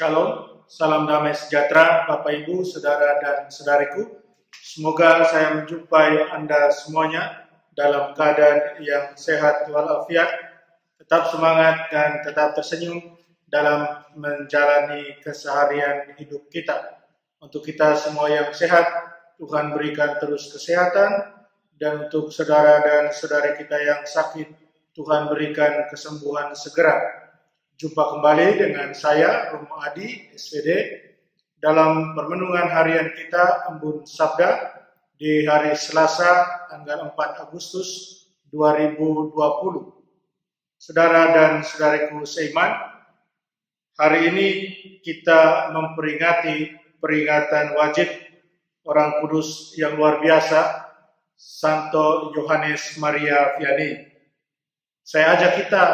Shalom, salam damai sejahtera Bapak Ibu, Saudara dan Saudariku. Semoga saya menjumpai Anda semuanya dalam keadaan yang sehat walafiat, tetap semangat dan tetap tersenyum dalam menjalani keseharian hidup kita. Untuk kita semua yang sehat, Tuhan berikan terus kesehatan, dan untuk saudara dan saudari kita yang sakit, Tuhan berikan kesembuhan segera. Jumpa kembali dengan saya, Romo Adi, SPD, dalam permenungan harian kita Embun Sabda di hari Selasa, tanggal 4 Agustus 2020. Saudara dan saudariku seiman, hari ini kita memperingati peringatan wajib orang kudus yang luar biasa, Santo Yohanes Maria Vianney. Saya ajak kita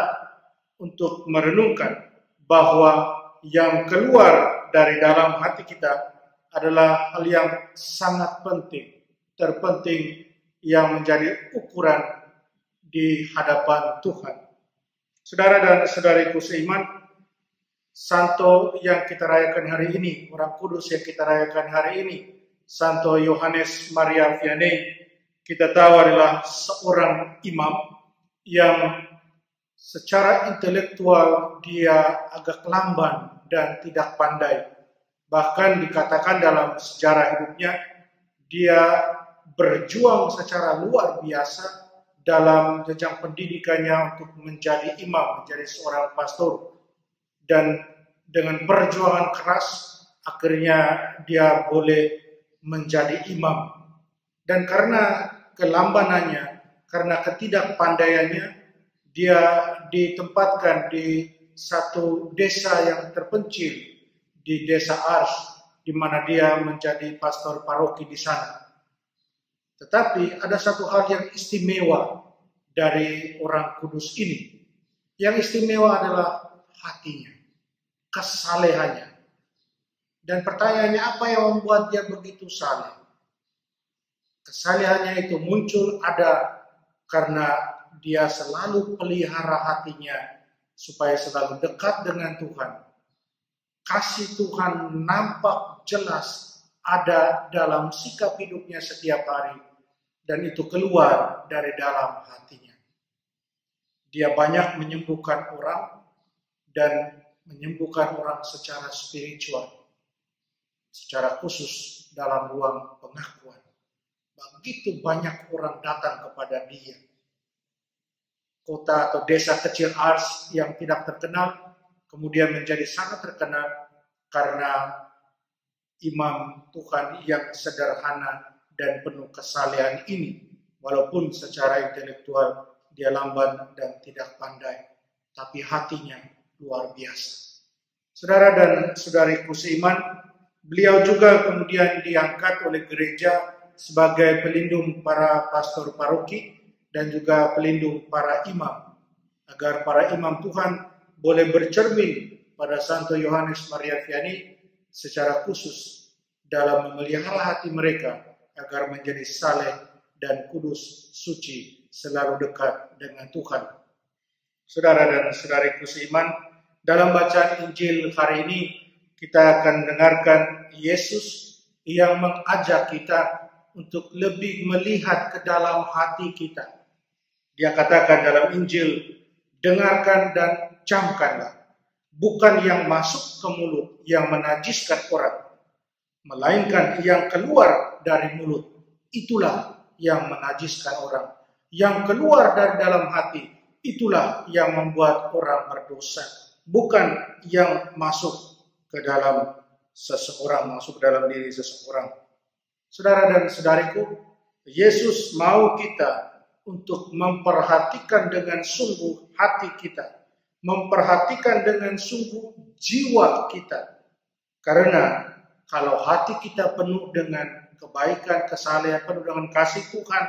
untuk merenungkan bahwa yang keluar dari dalam hati kita adalah hal yang sangat penting, terpenting, yang menjadi ukuran di hadapan Tuhan. Saudara dan saudariku seiman, Santo yang kita rayakan hari ini, orang kudus yang kita rayakan hari ini, Santo Yohanes Maria Vianney, kita tahu adalah seorang imam yang secara intelektual dia agak lamban dan tidak pandai. Bahkan dikatakan dalam sejarah hidupnya, dia berjuang secara luar biasa dalam jenjang pendidikannya untuk menjadi imam, menjadi seorang pastor. Dan dengan perjuangan keras, akhirnya dia boleh menjadi imam. Dan karena kelambanannya, karena ketidakpandaiannya, dia ditempatkan di satu desa yang terpencil, di desa Ars, di mana dia menjadi pastor paroki di sana. Tetapi ada satu hal yang istimewa dari orang kudus ini. Yang istimewa adalah hatinya, kesalehannya. Dan pertanyaannya, apa yang membuat dia begitu saleh? Kesalehannya itu muncul ada karena dia selalu pelihara hatinya supaya selalu dekat dengan Tuhan. Kasih Tuhan nampak jelas ada dalam sikap hidupnya setiap hari, dan itu keluar dari dalam hatinya. Dia banyak menyembuhkan orang dan menyembuhkan orang secara spiritual, secara khusus dalam ruang pengakuan. Begitu banyak orang datang kepada dia. Kota atau desa kecil Ars yang tidak terkenal kemudian menjadi sangat terkenal karena imam Tuhan yang sederhana dan penuh kesalehan ini. Walaupun secara intelektual dia lamban dan tidak pandai, tapi hatinya luar biasa. Saudara dan saudariku seiman, beliau juga kemudian diangkat oleh gereja sebagai pelindung para pastor paroki dan juga pelindung para imam, agar para imam Tuhan boleh bercermin pada Santo Yohanes Maria Vianney secara khusus dalam memelihara hati mereka agar menjadi saleh dan kudus, suci, selalu dekat dengan Tuhan. Saudara dan saudariku seiman, dalam bacaan Injil hari ini kita akan dengarkan Yesus yang mengajak kita untuk lebih melihat ke dalam hati kita. Dia katakan dalam Injil, dengarkan dan camkanlah. Bukan yang masuk ke mulut yang menajiskan orang, melainkan yang keluar dari mulut, itulah yang menajiskan orang. Yang keluar dari dalam hati, itulah yang membuat orang berdosa. Bukan yang masuk ke dalam seseorang, masuk ke dalam diri seseorang. Saudara dan saudariku, Yesus mau kita untuk memperhatikan dengan sungguh hati kita, memperhatikan dengan sungguh jiwa kita. Karena kalau hati kita penuh dengan kebaikan, kesalehan, penuh dengan kasih Tuhan,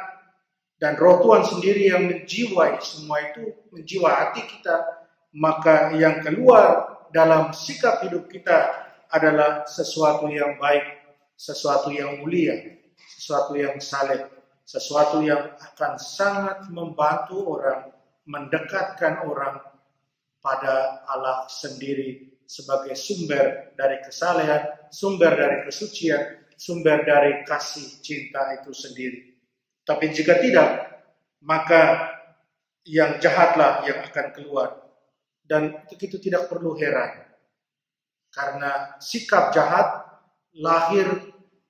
dan Roh Tuhan sendiri yang menjiwai semua itu, menjiwai hati kita, maka yang keluar dalam sikap hidup kita adalah sesuatu yang baik, sesuatu yang mulia, sesuatu yang saleh, sesuatu yang akan sangat membantu orang, mendekatkan orang pada Allah sendiri sebagai sumber dari kesalehan, sumber dari kesucian, sumber dari kasih cinta itu sendiri. Tapi jika tidak, maka yang jahatlah yang akan keluar. Dan itu tidak perlu heran. Karena sikap jahat lahir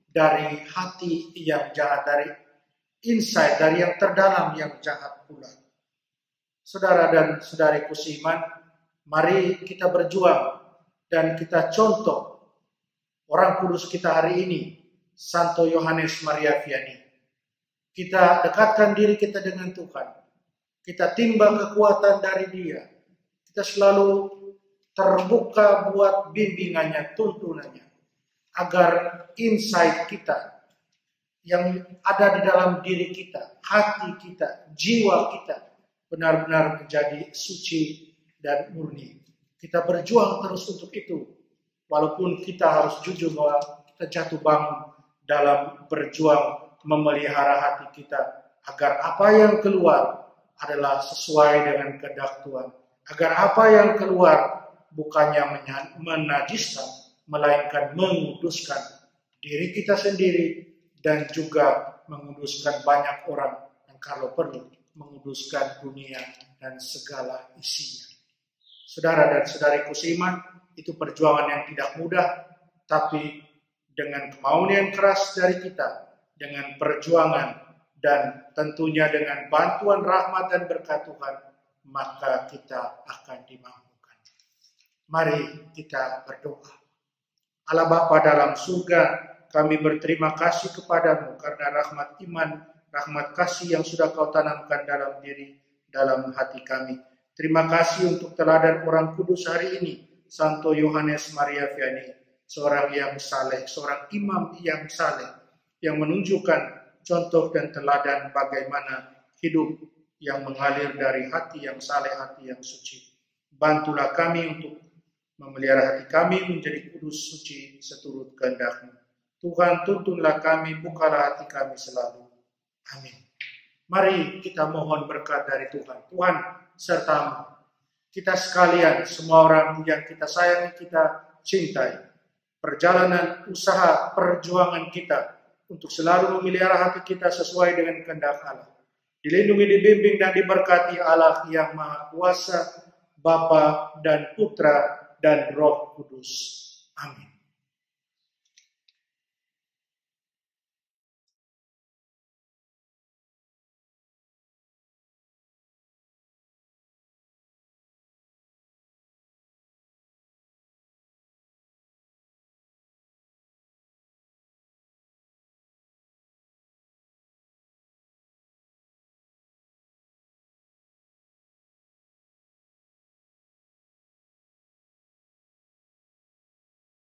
dari hati yang jahat, dari insight, dari yang terdalam yang jahat pula. Saudara dan saudariku seiman, mari kita berjuang dan kita contoh orang kudus kita hari ini, Santo Yohanes Maria Vianney. Kita dekatkan diri kita dengan Tuhan. Kita timbang kekuatan dari Dia. Kita selalu terbuka buat bimbingannya, tuntunannya. Agar insight kita yang ada di dalam diri kita, hati kita, jiwa kita benar-benar menjadi suci dan murni. Kita berjuang terus untuk itu. Walaupun kita harus jujur bahwa kita jatuh bangun dalam berjuang memelihara hati kita. Agar apa yang keluar adalah sesuai dengan kehendak Tuhan. Agar apa yang keluar bukannya menajiskan, melainkan menguduskan diri kita sendiri dan juga menguduskan banyak orang, dan kalau perlu menguduskan dunia dan segala isinya. Saudara dan saudariku seiman, itu perjuangan yang tidak mudah, tapi dengan kemauan yang keras dari kita, dengan perjuangan dan tentunya dengan bantuan rahmat dan berkat Tuhan, maka kita akan dimampukan. Mari kita berdoa. Allah Bapa dalam surga, kami berterima kasih kepadamu karena rahmat iman, rahmat kasih yang sudah kau tanamkan dalam diri, dalam hati kami. Terima kasih untuk teladan orang kudus hari ini, Santo Yohanes Maria Vianney, seorang yang saleh, seorang imam yang saleh, yang menunjukkan contoh dan teladan bagaimana hidup yang mengalir dari hati yang saleh, hati yang suci. Bantulah kami untuk memelihara hati kami menjadi kudus suci seturut kehendak-Mu. Tuhan, tuntunlah kami, bukalah hati kami selalu. Amin. Mari kita mohon berkat dari Tuhan. Tuhan serta-Mu. Kita sekalian, semua orang yang kita sayangi, kita cintai. Perjalanan usaha, perjuangan kita untuk selalu memelihara hati kita sesuai dengan kehendak Allah. Dilindungi, dibimbing, dan diberkati Allah yang Maha Kuasa, Bapa dan Putra dan Roh Kudus. Amin.